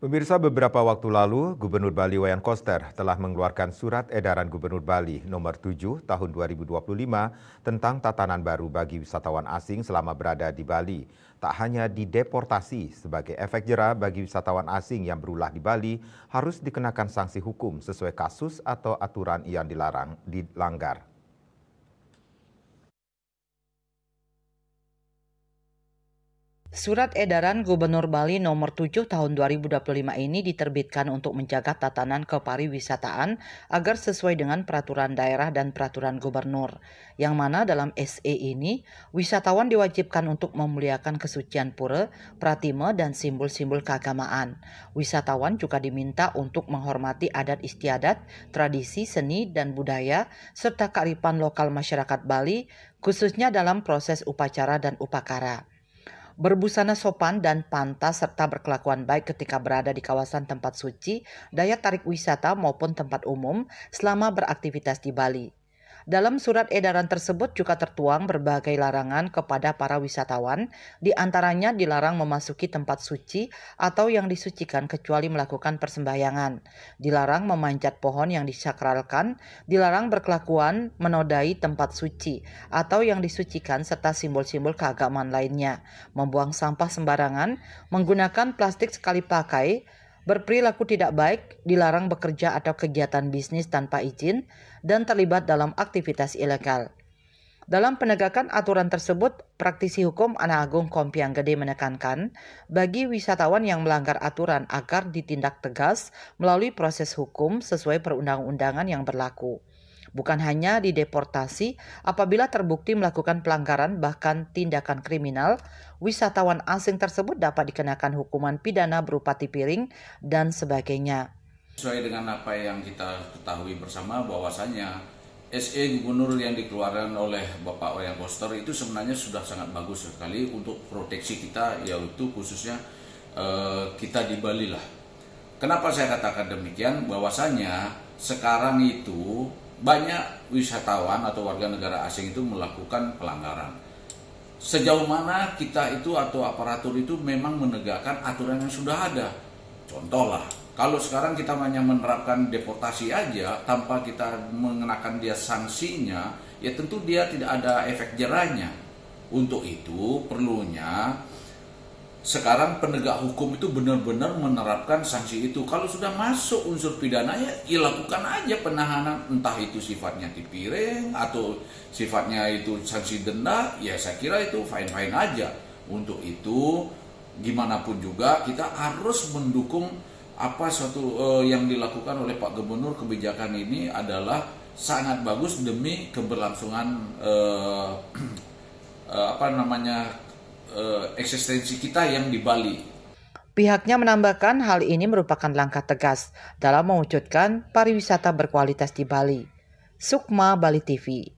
Pemirsa, beberapa waktu lalu, Gubernur Bali Wayan Koster telah mengeluarkan surat edaran Gubernur Bali nomor 7 tahun 2025 tentang tatanan baru bagi wisatawan asing selama berada di Bali. Tak hanya dideportasi, sebagai efek jera bagi wisatawan asing yang berulah di Bali harus dikenakan sanksi hukum sesuai kasus atau aturan yang dilanggar. Surat edaran Gubernur Bali nomor 7 tahun 2025 ini diterbitkan untuk menjaga tatanan kepariwisataan agar sesuai dengan peraturan daerah dan peraturan gubernur. Yang mana dalam SE ini, wisatawan diwajibkan untuk memuliakan kesucian pura, pratime, dan simbol-simbol keagamaan. Wisatawan juga diminta untuk menghormati adat istiadat, tradisi, seni, dan budaya, serta kearifan lokal masyarakat Bali, khususnya dalam proses upacara dan upakara. Berbusana sopan dan pantas serta berkelakuan baik ketika berada di kawasan tempat suci, daya tarik wisata maupun tempat umum selama beraktivitas di Bali. Dalam surat edaran tersebut juga tertuang berbagai larangan kepada para wisatawan, di antaranya dilarang memasuki tempat suci atau yang disucikan kecuali melakukan persembahyangan, dilarang memanjat pohon yang disakralkan, dilarang berkelakuan menodai tempat suci atau yang disucikan serta simbol-simbol keagamaan lainnya, membuang sampah sembarangan, menggunakan plastik sekali pakai, berperilaku tidak baik, dilarang bekerja atau kegiatan bisnis tanpa izin, dan terlibat dalam aktivitas ilegal. Dalam penegakan aturan tersebut, praktisi hukum Anak Agung Kompiang Gede menekankan bagi wisatawan yang melanggar aturan agar ditindak tegas melalui proses hukum sesuai perundang-undangan yang berlaku. Bukan hanya dideportasi, apabila terbukti melakukan pelanggaran bahkan tindakan kriminal, wisatawan asing tersebut dapat dikenakan hukuman pidana berupa tipiring dan sebagainya. Sesuai dengan apa yang kita ketahui bersama bahwasanya SE Gubernur yang dikeluarkan oleh Bapak Wayan Koster itu sebenarnya sudah sangat bagus sekali untuk proteksi kita, yaitu khususnya kita di Bali lah. Kenapa saya katakan demikian? Bahwasanya sekarang itu banyak wisatawan atau warga negara asing itu melakukan pelanggaran. Sejauh mana kita itu atau aparatur itu memang menegakkan aturan yang sudah ada. Contoh lah, kalau sekarang kita hanya menerapkan deportasi aja tanpa kita mengenakan dia sanksinya, ya tentu dia tidak ada efek jerahnya. Untuk itu perlunya sekarang penegak hukum itu benar-benar menerapkan sanksi itu. Kalau sudah masuk unsur pidananya, ya lakukan aja penahanan, entah itu sifatnya tipiring atau sifatnya itu sanksi denda, ya saya kira itu fine-fine aja. Untuk itu, gimana pun juga kita harus mendukung apa suatu yang dilakukan oleh Pak Gubernur. Kebijakan ini adalah sangat bagus demi keberlangsungan eksistensi kita yang di Bali. Pihaknya menambahkan hal ini merupakan langkah tegas dalam mewujudkan pariwisata berkualitas di Bali. Sukma, Bali TV.